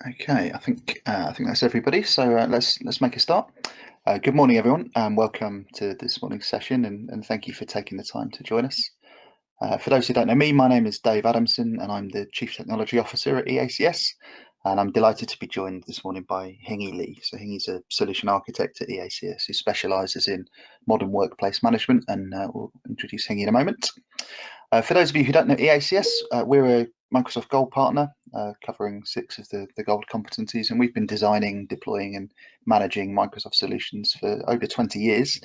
Okay, I think that's everybody. So let's make a start. Good morning, everyone, and welcome to this morning's session. And thank you for taking the time to join us. For those who don't know me, my name is Dave Adamson, and I'm the Chief Technology Officer at EACS. And I'm delighted to be joined this morning by Hingy Lee. So Hingy's a solution architect at EACS who specialises in modern workplace management, and we'll introduce Hingy in a moment. For those of you who don't know EACS, we're a Microsoft Gold partner covering 6 of the Gold competencies, and we've been designing, deploying and managing Microsoft solutions for over 20 years.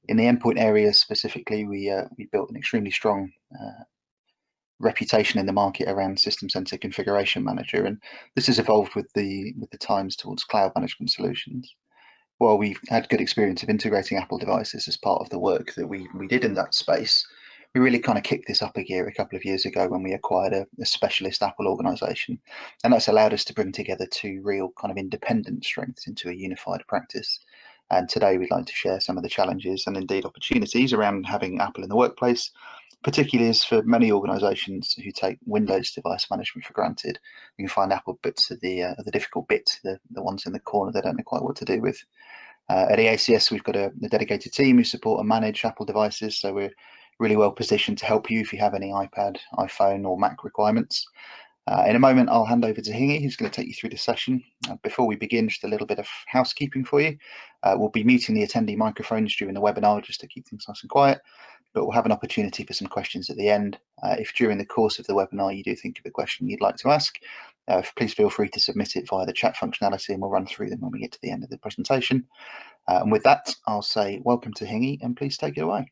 In the endpoint area specifically, we built an extremely strong reputation in the market around System Center Configuration Manager, and this has evolved with the times towards cloud management solutions. While we've had good experience of integrating Apple devices as part of the work that we did in that space, we really kind of kicked this up a gear a couple of years ago when we acquired a specialist Apple organization. And that's allowed us to bring together 2 real kind of independent strengths into a unified practice. And today we'd like to share some of the challenges and indeed opportunities around having Apple in the workplace, particularly as for many organizations who take Windows device management for granted. You can find Apple bits of the difficult bits, the ones in the corner they don't know quite what to do with. At EACS, we've got a dedicated team who support and manage Apple devices, so we're really well positioned to help you if you have any iPad, iPhone or Mac requirements. In a moment, I'll hand over to Hingy, who's going to take you through the session. Before we begin, just a little bit of housekeeping for you. We'll be muting the attendee microphones during the webinar just to keep things nice and quiet, but we'll have an opportunity for some questions at the end. If during the course of the webinar you do think of a question you'd like to ask, please feel free to submit it via the chat functionality and we'll run through them when we get to the end of the presentation. And with that, I'll say welcome to Hingy and please take it away.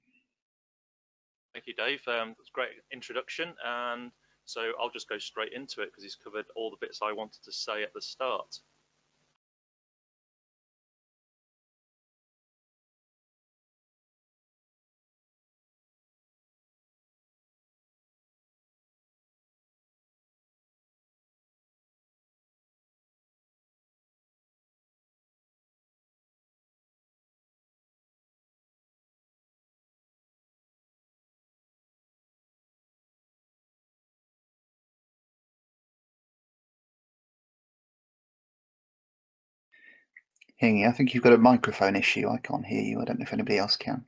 Thank you, Dave. That's a great introduction, and so I'll just go straight into it because he's covered all the bits I wanted to say at the start. Hingy, I think you've got a microphone issue. I can't hear you. I don't know if anybody else can.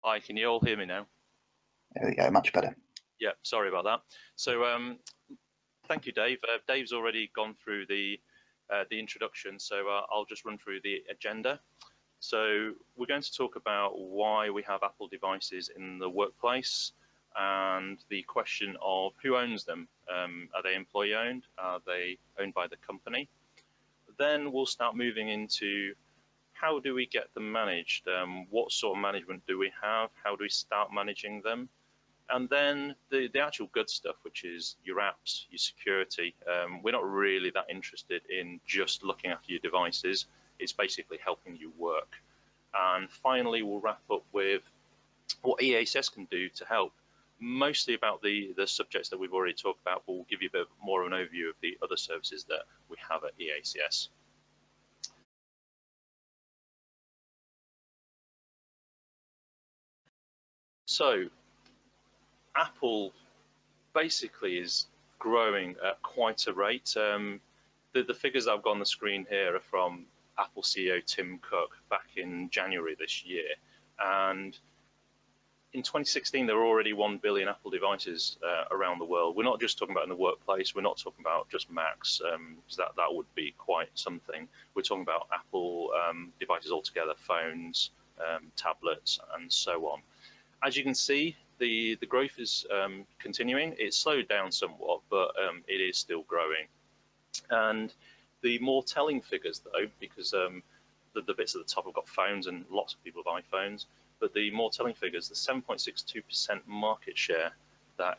Hi, can you all hear me now? There we go, much better. Yeah, sorry about that. So thank you, Dave. Dave's already gone through the introduction, so I'll just run through the agenda. So we're going to talk about why we have Apple devices in the workplace and the question of who owns them. Are they employee owned? Are they owned by the company? Then we'll start moving into how do we get them managed? What sort of management do we have? How do we start managing them? And then the actual good stuff, which is your apps, your security. We're not really that interested in just looking after your devices. It's basically helping you work. And finally, we'll wrap up with what EACS can do to help, mostly about the subjects that we've already talked about, but we'll give you a bit more of an overview of the other services that we have at EACS. So Apple basically is growing at quite a rate. The figures that I've got on the screen here are from Apple CEO Tim Cook back in January this year. And in 2016, there were already 1 billion Apple devices around the world. We're not just talking about in the workplace. We're not talking about just Macs, because that would be quite something. We're talking about Apple devices altogether, phones, tablets, and so on. As you can see, the growth is continuing. It's slowed down somewhat, but it is still growing. And the more telling figures, though, because the bits at the top have got phones and lots of people have iPhones, but the more telling figures, the 7.62% market share that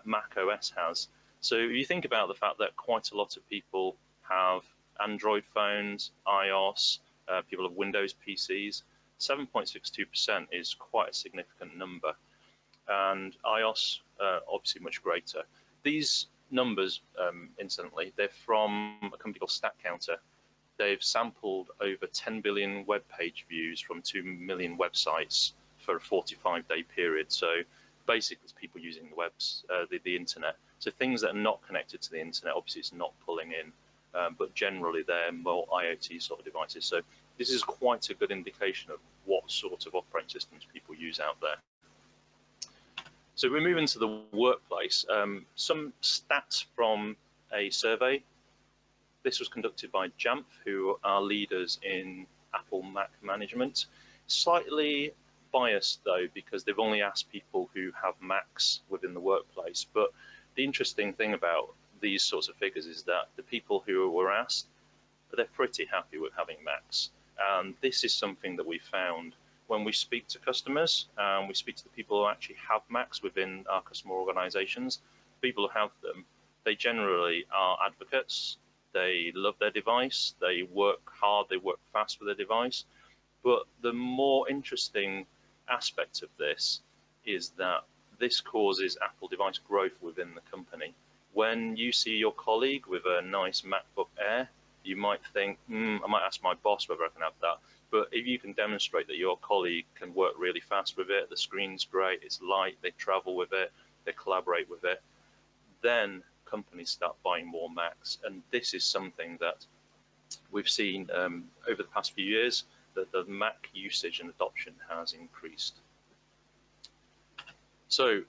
macOS has. So if you think about the fact that quite a lot of people have Android phones, iOS, people have Windows PCs, 7.62% is quite a significant number. And iOS, obviously much greater. These numbers, incidentally, they're from a company called StatCounter. They've sampled over 10 billion web page views from 2 million websites for a 45-day period. So basically it's people using the webs, the internet. So things that are not connected to the internet, obviously it's not pulling in, but generally they're more IoT sort of devices. So this is quite a good indication of what sort of operating systems people use out there. So we move into the workplace. Some stats from a survey. This was conducted by Jamf, who are leaders in Apple Mac management. Slightly biased though, because they've only asked people who have Macs within the workplace. But the interesting thing about these sorts of figures is that the people who were asked, they're pretty happy with having Macs. And this is something that we found when we speak to customers, we speak to the people who actually have Macs within our customer organizations. People who have them, they generally are advocates. They love their device, they work hard, they work fast with their device. But the more interesting aspect of this is that this causes Apple device growth within the company. When you see your colleague with a nice MacBook Air, you might think, I might ask my boss whether I can have that. But if you can demonstrate that your colleague can work really fast with it, the screen's great, it's light, they travel with it, they collaborate with it, then companies start buying more Macs. And this is something that we've seen over the past few years, that the Mac usage and adoption has increased. So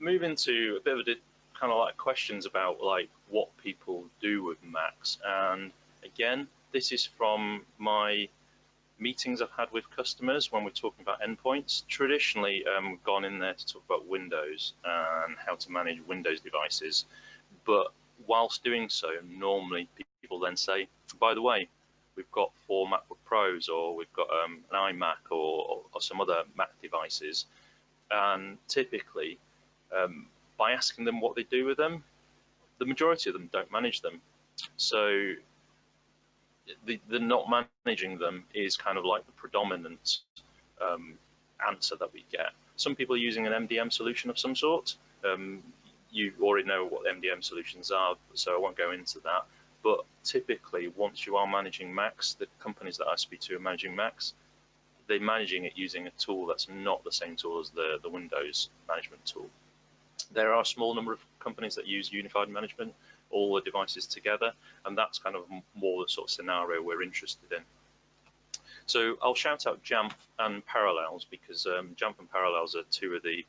moving to a bit of a kind of like questions about like what people do with Macs. And again, this is from my meetings I've had with customers when we're talking about endpoints. Traditionally, we've gone in there to talk about Windows and how to manage Windows devices. But whilst doing so, normally people then say, by the way, we've got 4 MacBook Pros, or we've got an iMac or some other Mac devices. And typically, by asking them what they do with them, the majority of them don't manage them. So the not managing them is kind of like the predominant answer that we get. Some people are using an MDM solution of some sort. You already know what MDM solutions are, so I won't go into that. But typically, once you are managing Macs, the companies that I speak to are managing Macs, they're managing it using a tool that's not the same tool as the Windows management tool. There are a small number of companies that use unified management, all the devices together, and that's kind of more the sort of scenario we're interested in. So I'll shout out Jamf and Parallels, because Jamf and Parallels are 2 of the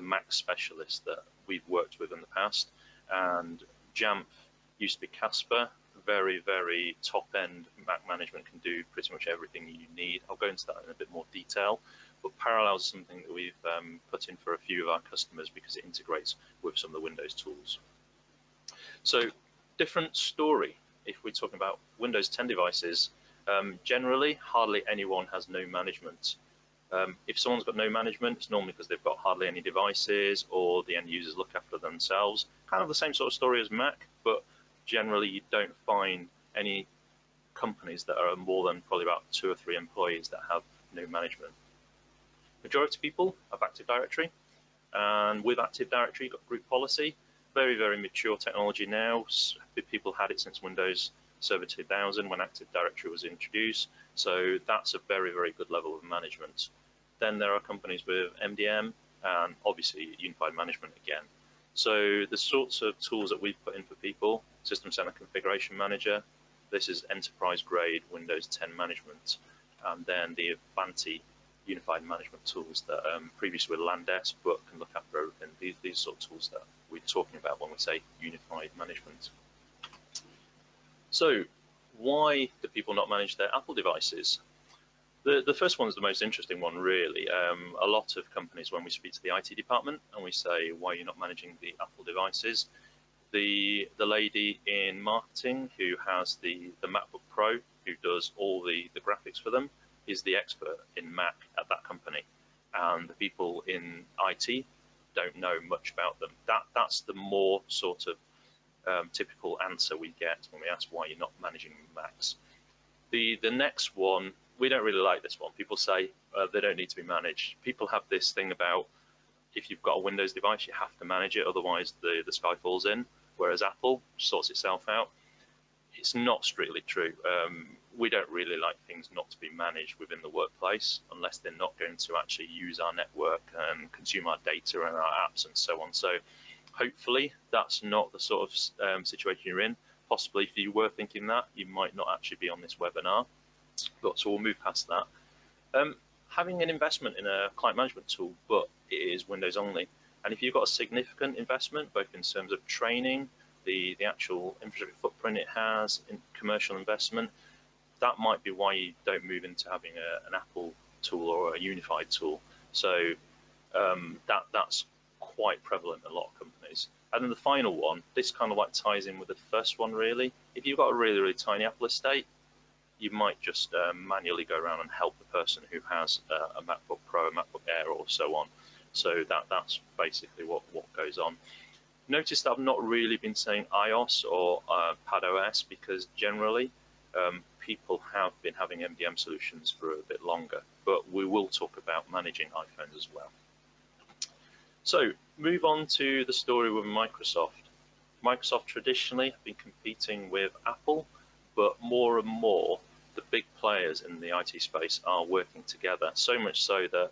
Mac specialists that we've worked with in the past. And Jamf used to be Casper, very, very top-end Mac management, can do pretty much everything you need. I'll go into that in a bit more detail. But Parallels is something that we've put in for a few of our customers because it integrates with some of the Windows tools. So different story. If we're talking about Windows 10 devices, generally hardly anyone has no management. If someone's got no management, it's normally because they've got hardly any devices, or the end users look after themselves. Kind of the same sort of story as Mac, but generally you don't find any companies that are more than probably about 2 or 3 employees that have no management. Majority of people have Active Directory, and with Active Directory you've got group policy. Very, very mature technology now. People had it since Windows Server 2000 when Active Directory was introduced. So that's a very, very good level of management. Then there are companies with MDM and obviously unified management again. So the sorts of tools that we've put in for people, System Center Configuration Manager, this is enterprise grade Windows 10 management, and then the Avanti unified management tools that previously were Landesk but can look after everything. These sort of tools that we're talking about when we say unified management. So why do people not manage their Apple devices? The first one is the most interesting one, really. A lot of companies, when we speak to the IT department and we say, why are you not managing the Apple devices? The lady in marketing who has the MacBook Pro, who does all the graphics for them, is the expert in Mac at that company. And the people in IT don't know much about them. That's the more sort of typical answer we get when we ask why you're not managing Macs. The next one, we don't really like this one. People say they don't need to be managed. People have this thing about if you've got a Windows device, you have to manage it, otherwise the sky falls in, whereas Apple sorts itself out. it's not strictly true. We don't really like things not to be managed within the workplace unless they're not going to actually use our network and consume our data and our apps and so on. So hopefully that's not the sort of situation you're in. Possibly if you were thinking that, you might not actually be on this webinar. But so we'll move past that. Having an investment in a client management tool, but it is Windows only. And if you've got a significant investment, both in terms of training, the actual infrastructure footprint it has, in commercial investment, that might be why you don't move into having an Apple tool or a unified tool. So that's quite prevalent in a lot of companies. And then the final one, this kind of like ties in with the first one really. If you've got a really, really tiny Apple estate, you might just manually go around and help the person who has a MacBook Pro, a MacBook Air, or so on. So that's basically what goes on. Notice that I've not really been saying iOS or padOS because generally people have been having MDM solutions for a bit longer, but we will talk about managing iPhones as well. So move on to the story with Microsoft. Microsoft traditionally have been competing with Apple, but more and more the big players in the IT space are working together, so much so that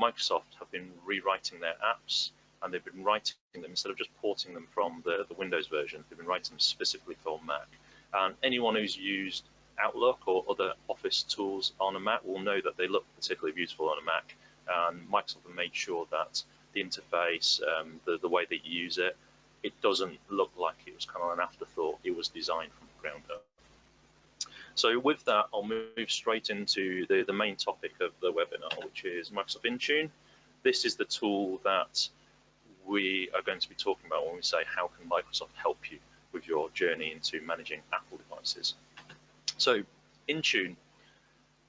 Microsoft have been rewriting their apps, and they've been writing them instead of just porting them from the Windows version. They've been writing them specifically for Mac. And anyone who's used Outlook or other Office tools on a Mac will know that they look particularly beautiful on a Mac. And Microsoft have made sure that the interface, the way that you use it, it doesn't look like it was kind of an afterthought. It was designed from the ground up. So with that, I'll move straight into the main topic of the webinar, which is Microsoft Intune. This is the tool that we are going to be talking about when we say how can Microsoft help you with your journey into managing Apple devices. So Intune,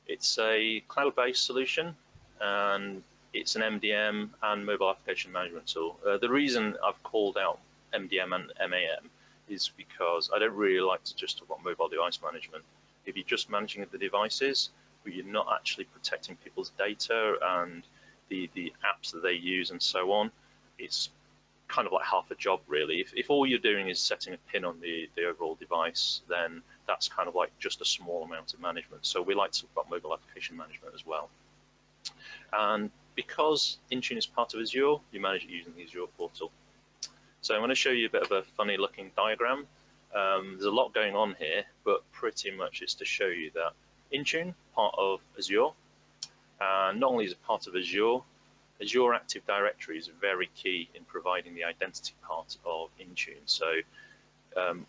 it's a cloud-based solution and it's an MDM and mobile application management tool. The reason I've called out MDM and MAM is because I don't really like to just talk about mobile device management. If you're just managing the devices, but you're not actually protecting people's data and the apps that they use and so on, it's kind of like half a job really. If all you're doing is setting a pin on the overall device, then that's kind of like just a small amount of management. So we like to talk about mobile application management as well. And because Intune is part of Azure, you manage it using the Azure portal. So I'm going to show you a bit of a funny looking diagram. There's a lot going on here, but pretty much it's to show you that Intune, part of Azure, and not only is it part of Azure, Azure Active Directory is very key in providing the identity part of Intune. So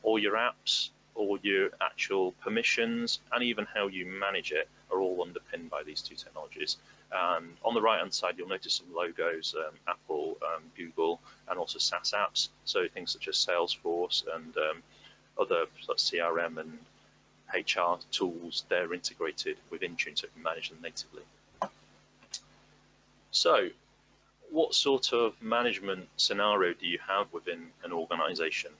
all your apps, all your actual permissions, and even how you manage it are all underpinned by these two technologies. On the right-hand side, you'll notice some logos, Apple, Google, and also SaaS apps. So things such as Salesforce and other like CRM and HR tools, they're integrated with Intune so you can manage them natively. So what sort of management scenario do you have within an organization?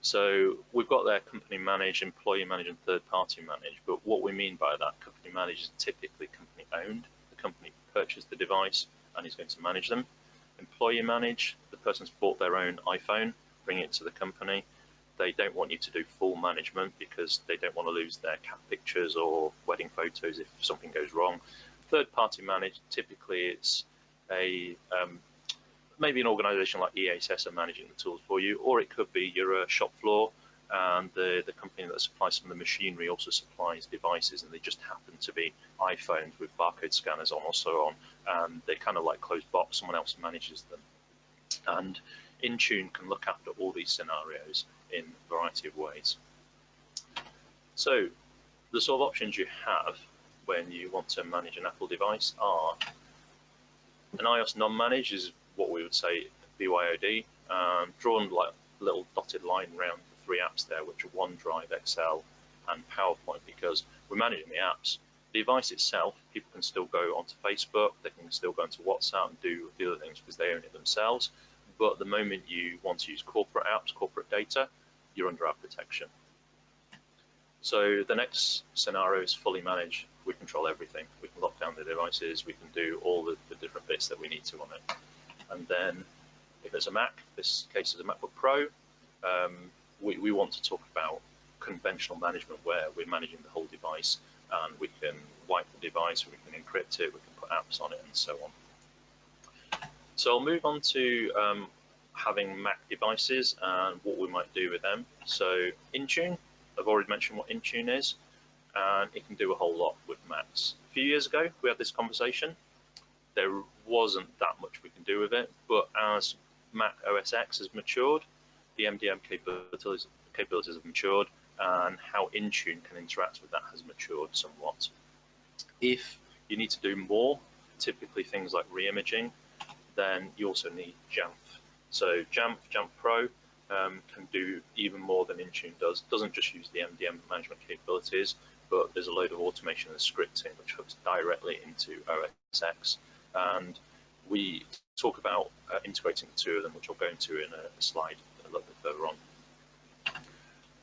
So we've got there company managed, employee managed, and third-party managed. But what we mean by that, company managed is typically company owned. The company purchased the device and is going to manage them. Employee managed, the person's bought their own iPhone, bring it to the company. They don't want you to do full management because they don't want to lose their cat pictures or wedding photos if something goes wrong. Third-party managed, typically it's a maybe an organization like EACS are managing the tools for you, or it could be you're a shop floor and the company that supplies some of the machinery also supplies devices, and they just happen to be iPhones with barcode scanners on or so on, and they're kind of like closed box, someone else manages them. And Intune can look after all these scenarios in a variety of ways. So the sort of options you have when you want to manage an Apple device are an iOS non-managed is what we would say BYOD, drawn like a little dotted line around the three apps there, which are OneDrive, Excel, and PowerPoint, because we're managing the apps. The device itself, people can still go onto Facebook, they can still go into WhatsApp and do the other things because they own it themselves. But the moment you want to use corporate apps, corporate data, you're under our protection. So the next scenario is fully managed. We control everything. We can lock down the devices. We can do all the different bits that we need to on it. And then if it's a Mac, this case is a MacBook Pro, we want to talk about conventional management where we're managing the whole device, and we can wipe the device, we can encrypt it, we can put apps on it, and so on. So I'll move on to having Mac devices and what we might do with them. So Intune, I've already mentioned what Intune is, and it can do a whole lot with Macs. A few years ago, we had this conversation. There wasn't that much we can do with it, but as Mac OS X has matured, the MDM capabilities have matured, and how Intune can interact with that has matured somewhat. If you need to do more, typically things like re-imaging, then you also need Jamf. So Jamf Pro can do even more than Intune does. Doesn't just use the MDM management capabilities, but there's a load of automation and scripting which hooks directly into OS X. And we talk about integrating the two of them, which I'll go into in a slide a little bit further on.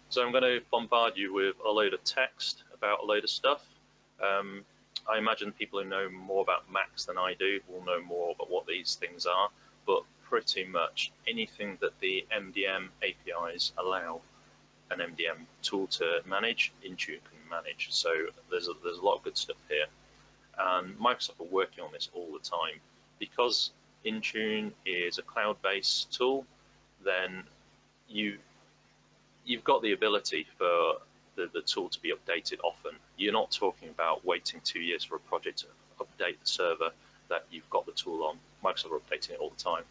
So I'm going to bombard you with a load of text about a load of stuff. I imagine people who know more about Macs than I do will know more about what these things are, but pretty much anything that the MDM APIs allow an MDM tool to manage, Intune can manage. So there's a lot of good stuff here. And Microsoft are working on this all the time. Because Intune is a cloud-based tool, then you've got the ability for the tool to be updated often. You're not talking about waiting 2 years for a project to update the server that you've got the tool on. Microsoft are updating it all the time.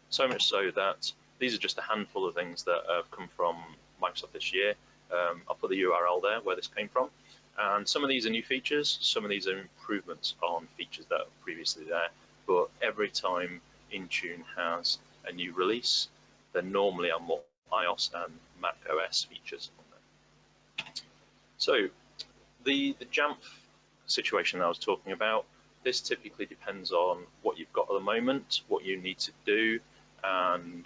So much so that these are just a handful of things that have come from Microsoft this year. I'll put the URL there where this came from. And some of these are new features, some of these are improvements on features that are previously there. But every time Intune has a new release, there normally are more iOS and Mac OS features on there. So the Jamf situation that I was talking about, this typically depends on what you've got at the moment, what you need to do, and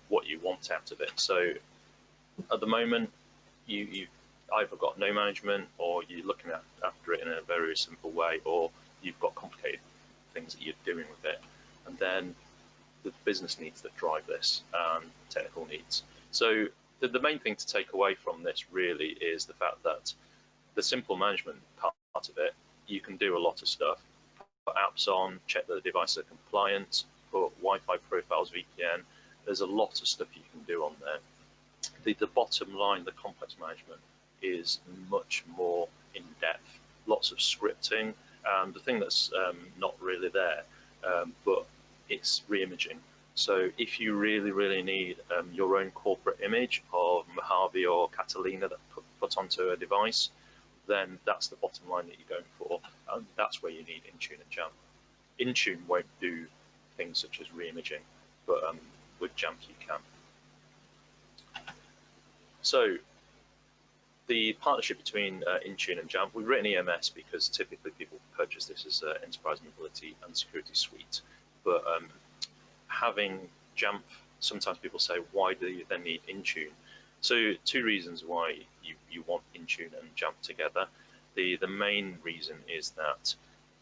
what you want out of it. So at the moment, you've either got no management, or you're looking after it in a very simple way, or you've got complicated things that you're doing with it. And then the business needs that drive this, and technical needs. So the main thing to take away from this really is the fact that the simple management part of it, you can do a lot of stuff. Put apps on, check that the devices are compliant, put Wi-Fi profiles, VPN. There's a lot of stuff you can do on there. The bottom line, the complex management, is much more in depth. Lots of scripting, and the thing that's not really there, but it's re-imaging. So if you really need your own corporate image of Mojave or Catalina that put onto a device, then that's the bottom line that you're going for, and that's where you need Intune and Jamf. Intune won't do things such as re-imaging, but with Jamf you can. So the partnership between Intune and Jamf, we've written EMS because typically people purchase this as an enterprise mobility and security suite. But having Jamf, sometimes people say, why do you then need Intune? So two reasons why you want Intune and Jamf together. The main reason is that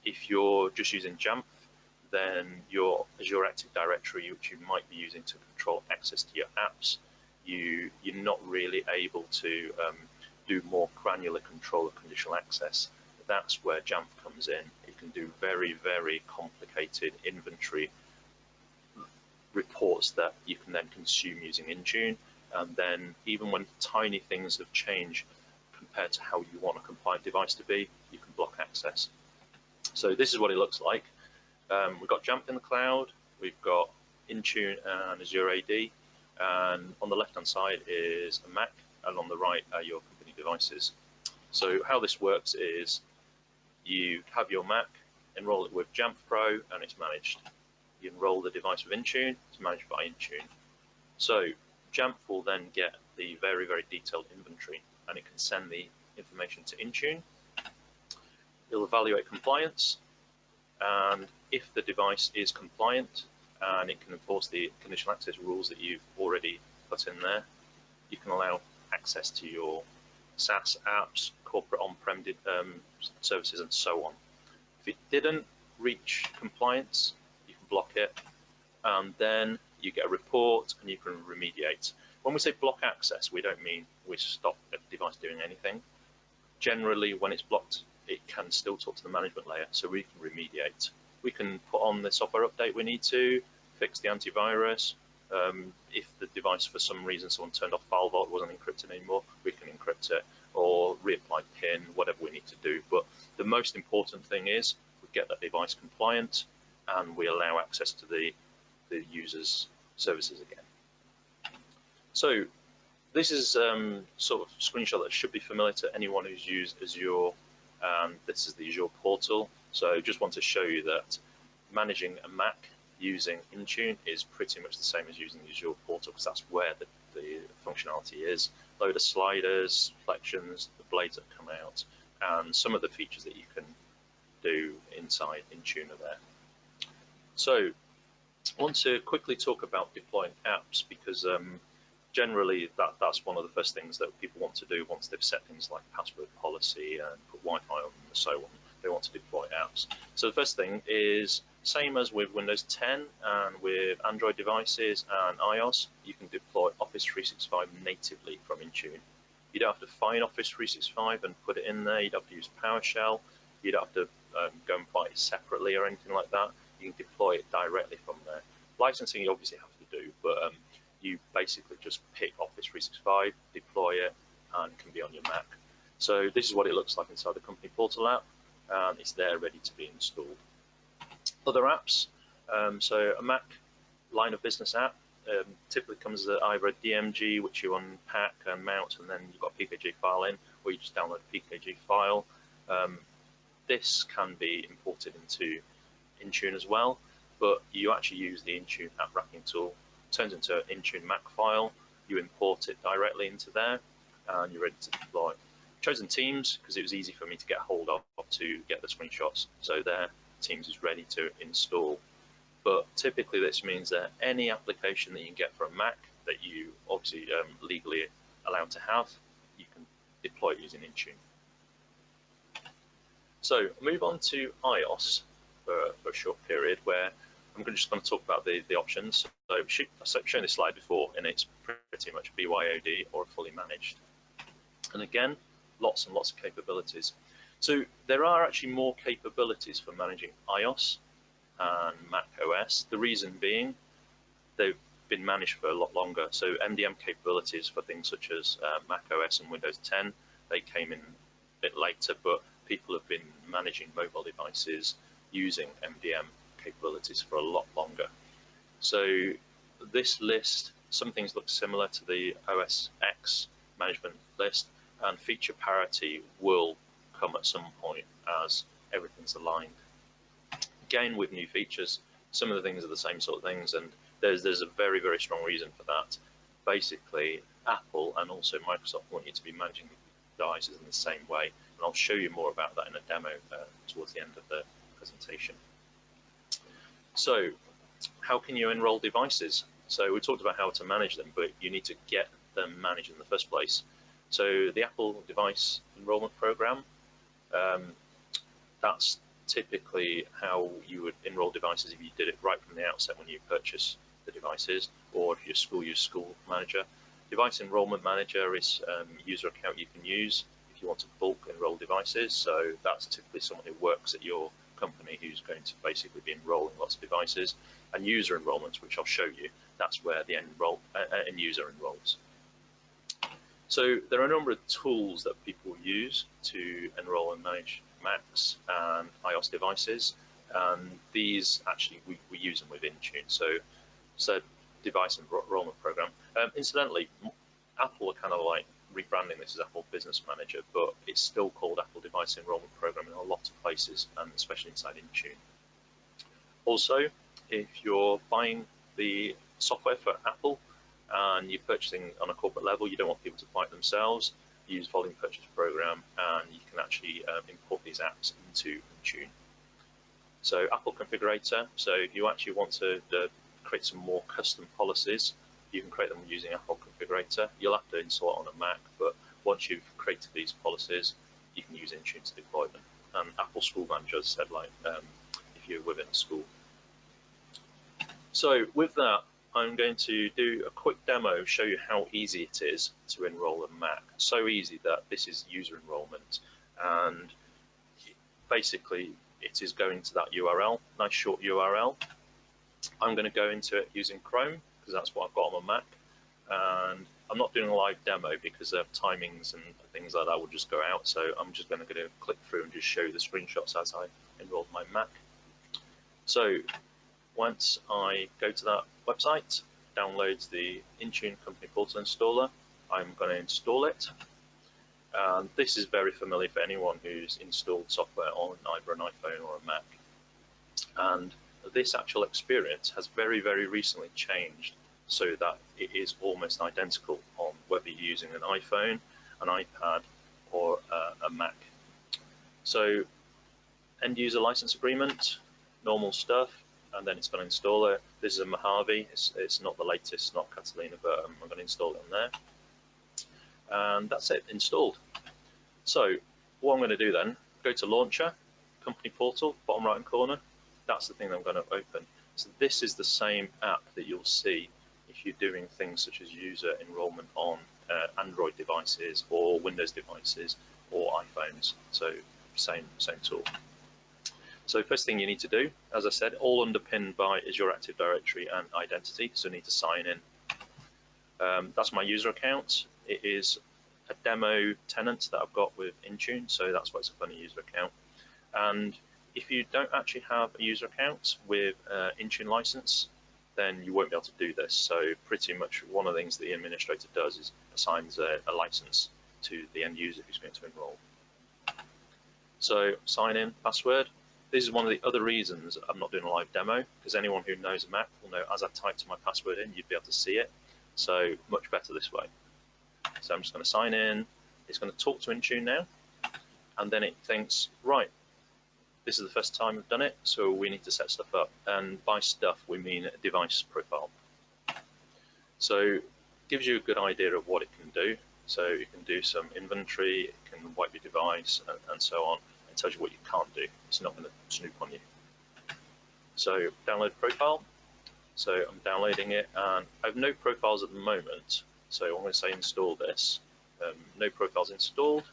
if you're just using Jamf, then your Azure Active Directory, which you might be using to control access to your apps, you're not really able to do more granular control of conditional access. That's where Jamf comes in. It can do very complicated inventory reports that you can then consume using Intune, and then even when tiny things have changed compared to how you want a compliant device to be, you can block access. So this is what it looks like. We've got Jamf in the cloud, we've got Intune and Azure AD, and on the left-hand side is a Mac, and on the right are your company devices. So how this works is you have your Mac, enroll it with Jamf Pro, and it's managed. You enroll the device with Intune, it's managed by Intune. So Jamf will then get the very detailed inventory, and it can send the information to Intune. It'll evaluate compliance, and if the device is compliant and it can enforce the conditional access rules that you've already put in there, you can allow access to your SaaS apps, corporate on-prem services, and so on. If it didn't reach compliance, you can block it, and then you get a report and you can remediate. When we say block access, we don't mean we stop a device doing anything. Generally, when it's blocked, it can still talk to the management layer, so we can remediate. We can put on the software update we need to, fix the antivirus. If the device, for some reason, someone turned off file vault, wasn't encrypted anymore, we can encrypt it or reapply PIN, whatever we need to do. But the most important thing is we get that device compliant and we allow access to the user's services again. So this is sort of screenshot that should be familiar to anyone who's used Azure. This is the Azure portal. So just want to show you that managing a Mac using Intune is pretty much the same as using the Azure portal, because that's where the functionality is. Load of sliders, flexions, the blades that come out, and some of the features that you can do inside Intune are there. So I want to quickly talk about deploying apps, because generally that's one of the first things that people want to do once they've set things like password policy and put Wi-Fi on and so on. They want to deploy apps. So the first thing is, same as with Windows 10 and with Android devices and iOS, you can deploy Office 365 natively from Intune. You don't have to find Office 365 and put it in there. You don't have to use PowerShell. You don't have to go and buy it separately or anything like that. You can deploy it directly from there. Licensing you obviously have to do, but you basically just pick Office 365, deploy it, and it can be on your Mac. So this is what it looks like inside the company portal app, and it's there ready to be installed. Other apps, so a Mac line of business app typically comes as either a DMG, which you unpack and mount, and then you've got a PKG file in, or you just download a PKG file. This can be imported into Intune as well, but you actually use the Intune app wrapping tool. It turns into an Intune Mac file. You import it directly into there, and you're ready to deploy. Chosen Teams because it was easy for me to get hold of to get the screenshots. So there, Teams is ready to install. But typically this means that any application that you can get for a Mac that you obviously legally allowed to have, you can deploy it using Intune. So move on to iOS for a short period, where I'm just going to talk about the options. So I've shown this slide before, and it's pretty much BYOD or fully managed. And again, lots and lots of capabilities. So there are actually more capabilities for managing iOS and macOS. The reason being, they've been managed for a lot longer. So MDM capabilities for things such as macOS and Windows 10, they came in a bit later, but people have been managing mobile devices using MDM capabilities for a lot longer. So this list, some things look similar to the OS X management list, and feature parity will come at some point as everything's aligned. Again, with new features, some of the things are the same sort of things, and there's a very, very strong reason for that. Basically, Apple and also Microsoft want you to be managing devices in the same way, and I'll show you more about that in a demo towards the end of the presentation. So how can you enroll devices? So we talked about how to manage them, but you need to get them managed in the first place. So the Apple Device Enrollment Program, that's typically how you would enroll devices if you did it right from the outset when you purchase the devices, or if your school used School Manager. Device Enrollment Manager is a user account you can use if you want to bulk enroll devices. So that's typically someone who works at your company who's going to basically be enrolling lots of devices. And user enrollments, which I'll show you, that's where the end user enrolls. So there are a number of tools that people use to enroll and manage Macs and iOS devices, and these actually we use them with Intune. So device enrollment program. Incidentally, Apple are kind of like rebranding this as Apple Business Manager, but it's still called Apple Device Enrollment Program in a lot of places, and especially inside Intune. Also, if you're buying the software for Apple and you're purchasing on a corporate level, you don't want people to buy it themselves, use volume purchase program, and you can actually import these apps into Intune. So Apple Configurator, so if you actually want to create some more custom policies, you can create them using Apple Configurator. You'll have to install it on a Mac, but once you've created these policies, you can use Intune to deploy them. And Apple School Manager said, like, if you're within a school. So with that, I'm going to do a quick demo, show you how easy it is to enroll a Mac. So easy that this is user enrollment, and basically it is going to that URL, nice short URL. I'm going to go into it using Chrome because that's what I've got on my Mac, and I'm not doing a live demo because of timings and things like that will just go out, so I'm just going to click through and just show you the screenshots as I enrolled my Mac. So once I go to that website, downloads the Intune Company Portal installer, I'm going to install it. And this is very familiar for anyone who's installed software on either an iPhone or a Mac. And this actual experience has very, very recently changed so that it is almost identical on whether you're using an iPhone, an iPad, or a Mac. So end user license agreement, normal stuff, and then it's going to install it. This is a Mojave, it's not the latest, not Catalina, but I'm going to install it on there. And that's it, installed. So what I'm going to do then, go to Launcher, Company Portal, bottom right hand corner. That's the thing that I'm going to open. So this is the same app that you'll see if you're doing things such as user enrollment on Android devices or Windows devices or iPhones. So same tool. So first thing you need to do, as I said, all underpinned by Azure Active Directory and identity, so you need to sign in. That's my user account. It is a demo tenant that I've got with Intune, so that's why it's a funny user account. And if you don't actually have a user account with Intune license, then you won't be able to do this. So pretty much one of the things the administrator does is assigns a license to the end user who's going to enroll. So sign in, password. This is one of the other reasons I'm not doing a live demo, because anyone who knows a Mac will know as I typed my password in, you'd be able to see it. So much better this way. So I'm just going to sign in. It's going to talk to Intune now, and then it thinks, right, this is the first time we've done it, so we need to set stuff up. And by stuff, we mean a device profile. So it gives you a good idea of what it can do. So you can do some inventory, it can wipe your device, and so on. It tells you what you can't do. It's not going to snoop on you. So download profile. So I'm downloading it, and I have no profiles at the moment. So I'm going to say install this. No profiles installed,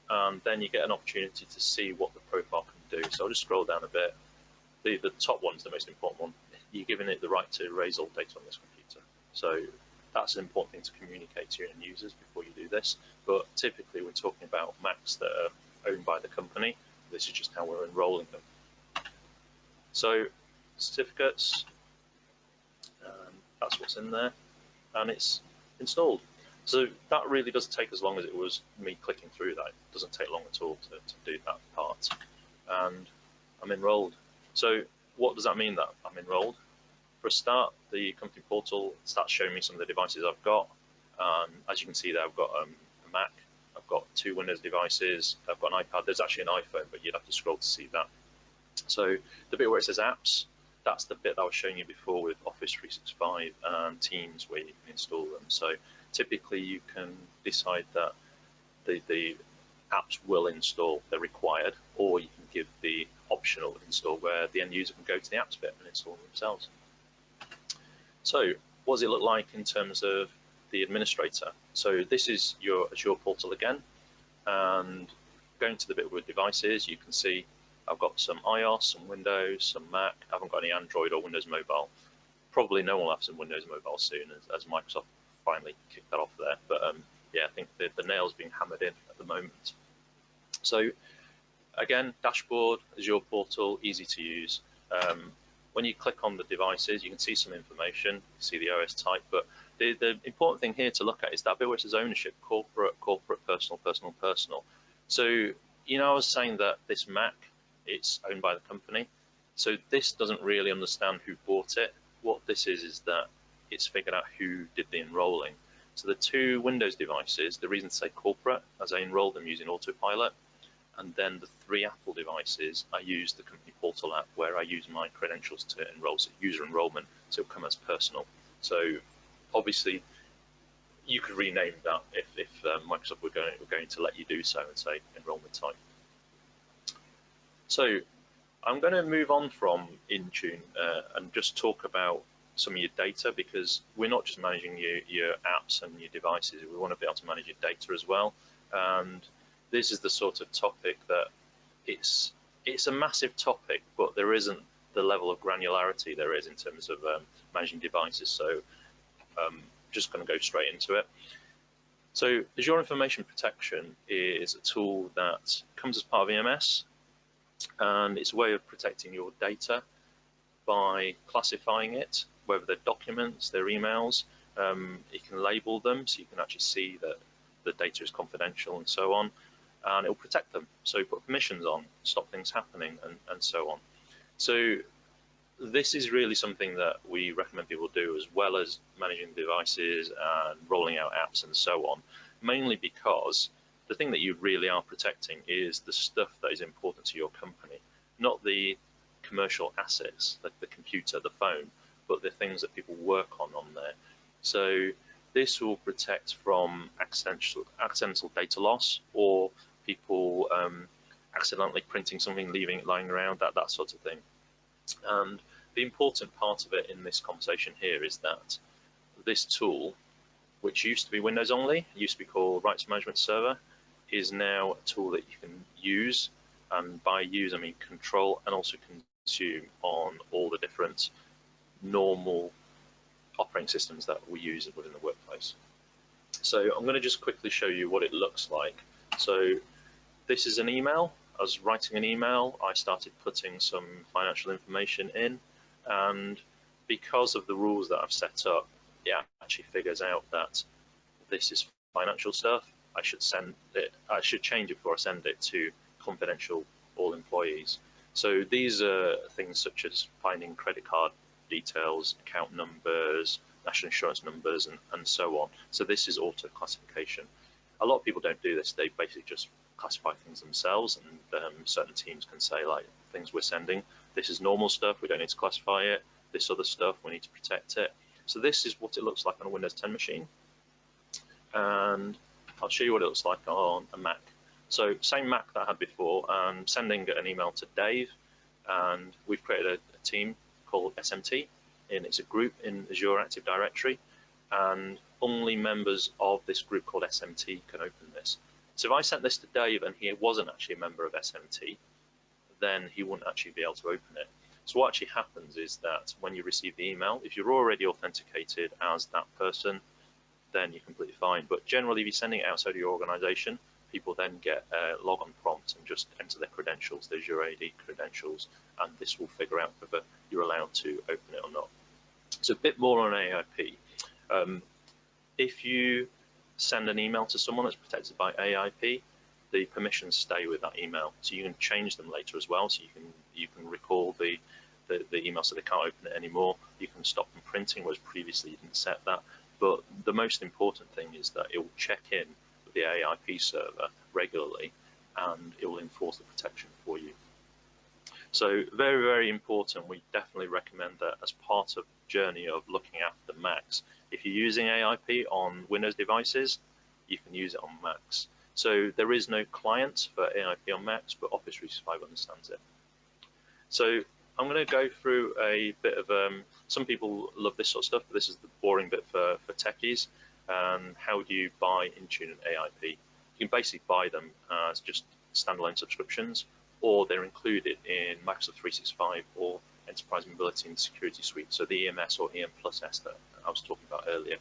and then you get an opportunity to see what the profile can do. So I'll just scroll down a bit. The top one's the most important one. You're giving it the right to erase all data on this computer. So that's an important thing to communicate to your end users before you do this. But typically we're talking about Macs that are owned by the company. This is just how we're enrolling them. So certificates, that's what's in there, and it's installed. So that really doesn't take as long as it was me clicking through that. It doesn't take long at all to do that part. And I'm enrolled. So what does that mean that I'm enrolled? For a start, the company portal starts showing me some of the devices I've got. As you can see there, I've got a Mac, I've got 2 Windows devices, I've got an iPad. There's actually an iPhone, but you'd have to scroll to see that. So the bit where it says apps, that's the bit that I was showing you before with Office 365 and Teams, where you can install them. So typically you can decide that the apps will install, they're required, or you can give the optional install where the end user can go to the apps bit and install them themselves. So what does it look like in terms of the administrator? So this is your Azure portal again, and going to the bit with devices, you can see I've got some iOS, some Windows, some Mac. I haven't got any Android or Windows Mobile. Probably no one will have some Windows Mobile soon, as Microsoft finally kicked that off there. But yeah, I think the nail's being hammered in at the moment. So again, dashboard, Azure portal, easy to use. When you click on the devices, you can see some information, you can see the OS type, but the important thing here to look at is that bit where it says ownership, corporate, personal, personal. So, you know, I was saying that this Mac, it's owned by the company. So this doesn't really understand who bought it. What this is that it's figured out who did the enrolling. So the 2 Windows devices, the reason to say corporate, as I enrolled them using Autopilot, and then the 3 Apple devices, I use the company portal app where I use my credentials to enroll, so user enrollment, so it'll come as personal. So obviously you could rename that if Microsoft were going to let you do so and say enrollment type. So I'm going to move on from Intune and just talk about some of your data, because we're not just managing your apps and your devices, we want to be able to manage your data as well. And this is the sort of topic that it's a massive topic, but there isn't the level of granularity there is in terms of managing devices. So just going to go straight into it. So Azure Information Protection is a tool that comes as part of EMS, and it's a way of protecting your data by classifying it, whether they're documents, they're emails. You can label them so you can actually see that the data is confidential and so on, and it will protect them. So you put permissions on, stop things happening, and so on. So this is really something that we recommend people do, as well as managing devices and rolling out apps and so on, mainly because the thing that you really are protecting is the stuff that is important to your company, not the commercial assets like the computer, the phone, but the things that people work on there. So this will protect from accidental data loss, or people accidentally printing something, leaving it lying around, that sort of thing. And the important part of it in this conversation here is that this tool, which used to be Windows only, used to be called Rights Management Server, is now a tool that you can use, and by use I mean control and also consume on all the different normal operating systems that we use within the workplace. So I'm going to just quickly show you what it looks like. So this is an email. I was writing an email, I started putting some financial information in, and because of the rules that I've set up, it actually figures out that this is financial stuff. I should change it before I send it to confidential, all employees. So these are things such as finding credit card details, account numbers, national insurance numbers, and so on. So this is auto classification. A lot of people don't do this. They basically just classify things themselves, and certain teams can say, like, things we're sending, this is normal stuff, we don't need to classify it. This other stuff, we need to protect it. So this is what it looks like on a Windows 10 machine. And I'll show you what it looks like on a Mac. So same Mac that I had before, I'm sending an email to Dave, and we've created a team called SMT, and it's a group in Azure Active Directory, and only members of this group called SMT can open this. So if I sent this to Dave and he wasn't actually a member of SMT, then he wouldn't actually be able to open it. So what actually happens is that when you receive the email, if you're already authenticated as that person, then you're completely fine. But generally, if you're sending it outside of your organization, people then get a logon prompt and just enter their credentials, their Azure AD credentials, and this will figure out whether you're allowed to open it or not. So a bit more on AIP. If you send an email to someone that's protected by AIP, the permissions stay with that email, so you can change them later as well. So you can recall the email so they can't open it anymore. You can stop them printing, whereas previously you didn't set that. But the most important thing is that it will check in with the AIP server regularly, and it will enforce the protection for you. So very, very important. We definitely recommend that as part of the journey of looking after Macs. If you're using AIP on Windows devices, you can use it on Macs. So there is no client for AIP on Macs, but Office 365 understands it. So I'm going to go through a bit of, some people love this sort of stuff, but this is the boring bit for techies. How do you buy Intune and AIP? You can basically buy them as just standalone subscriptions, or they're included in Microsoft 365 or Enterprise Mobility and Security Suite, so the EMS or EM+S that I was talking about earlier.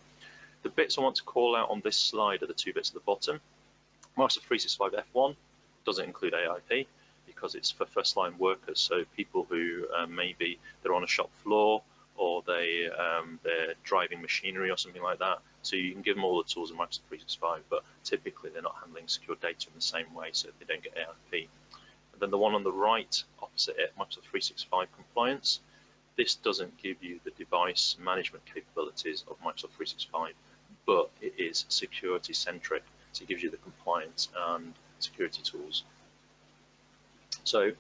The bits I want to call out on this slide are the two bits at the bottom. Microsoft 365 F1 doesn't include AIP because it's for first-line workers, so people who maybe they're on a shop floor or they're driving machinery or something like that. So you can give them all the tools in Microsoft 365, but typically they're not handling secure data in the same way, so they don't get AIP. And then the one on the right, opposite it, Microsoft 365 Compliance. This doesn't give you the device management capabilities of Microsoft 365, but it is security-centric, so it gives you the compliance and security tools. So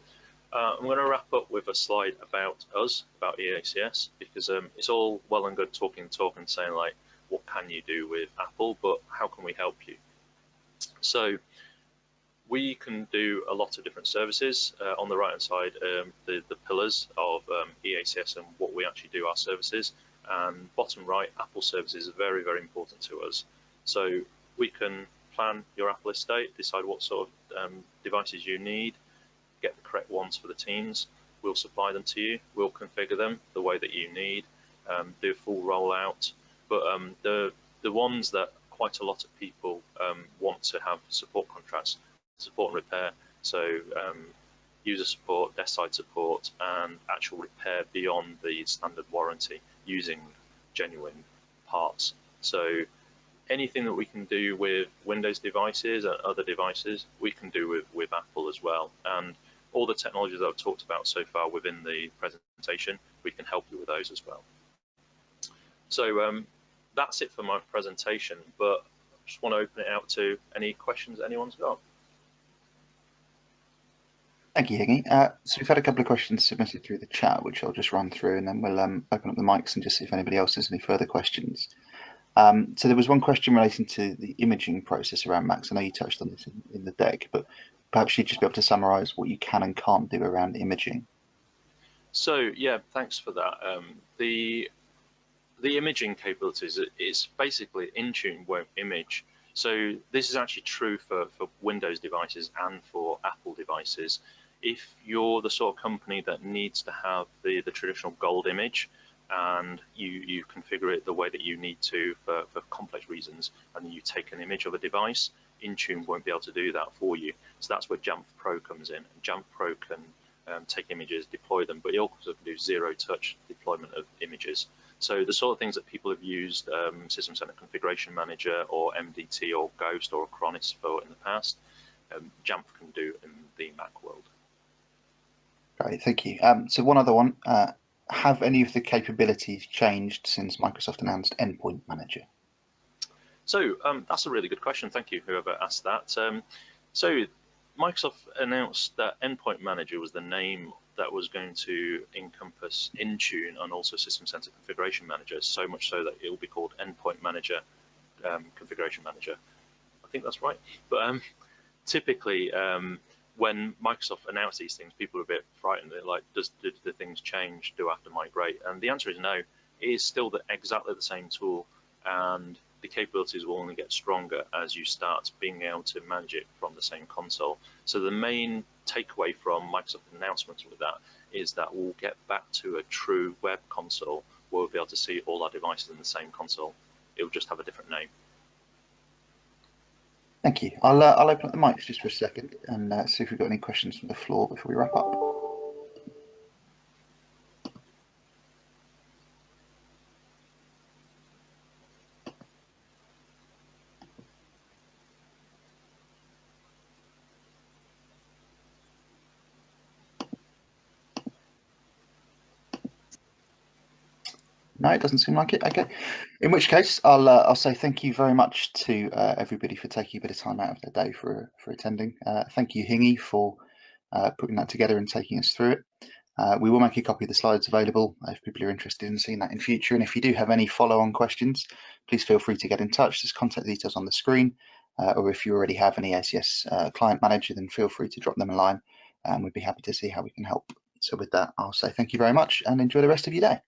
I'm going to wrap up with a slide about us, about EACS, because it's all well and good talking and saying, like, what can you do with Apple, but how can we help you? So we can do a lot of different services. On the right hand side, the pillars of EACS and what we actually do, our services, And bottom right, Apple services are very, very important to us. So we can plan your Apple estate, decide what sort of devices you need, get the correct ones for the teams. We'll supply them to you. We'll configure them the way that you need, do a full rollout. But the ones that quite a lot of people want to have support contracts, support and repair. So user support, desk side support, and actual repair beyond the standard warranty using genuine parts. So anything that we can do with Windows devices and other devices, we can do with Apple as well. And all the technologies that I've talked about so far within the presentation, we can help you with those as well. So that's it for my presentation, but I just want to open it out to any questions anyone's got. Thank you, Hingy. So we've had a couple of questions submitted through the chat, which I'll just run through, and then we'll open up the mics and just see if anybody else has any further questions. So there was one question relating to the imaging process around Macs. I know you touched on this in the deck, but perhaps you'd just be able to summarise what you can and can't do around imaging. So yeah, thanks for that. The imaging capabilities is basically Intune won't image. So this is actually true for Windows devices and for Apple devices. If you're the sort of company that needs to have the traditional gold image, and you configure it the way that you need to for complex reasons, and you take an image of a device, Intune won't be able to do that for you. So that's where Jamf Pro comes in. Jamf Pro can take images, deploy them, but it also can do zero-touch deployment of images. So the sort of things that people have used System Center Configuration Manager or MDT or Ghost or Acronis for in the past, Jamf can do in the Mac world. Great, thank you. So one other one. Have any of the capabilities changed since Microsoft announced Endpoint Manager? So that's a really good question. Thank you, whoever asked that. So Microsoft announced that Endpoint Manager was the name that was going to encompass Intune and also System Center Configuration Manager, so much so that it will be called Endpoint Manager Configuration Manager. I think that's right. But typically, when Microsoft announced these things, people are a bit frightened. They're like, did the things change? Do I have to migrate? And the answer is no. It is still exactly the same tool, and the capabilities will only get stronger as you start being able to manage it from the same console. So the main takeaway from Microsoft announcements with that is that we'll get back to a true web console where we'll be able to see all our devices in the same console. It will just have a different name. Thank you. I'll open up the mics just for a second and see if we've got any questions from the floor before we wrap up. No, it doesn't seem like it. Okay. In which case, I'll say thank you very much to everybody for taking a bit of time out of their day for attending. Thank you, Hingy, for putting that together and taking us through it. We will make a copy of the slides available if people are interested in seeing that in future. And if you do have any follow-on questions, please feel free to get in touch. There's contact details on the screen. Or if you already have an EACS client manager, then feel free to drop them a line and we'd be happy to see how we can help. So with that, I'll say thank you very much and enjoy the rest of your day.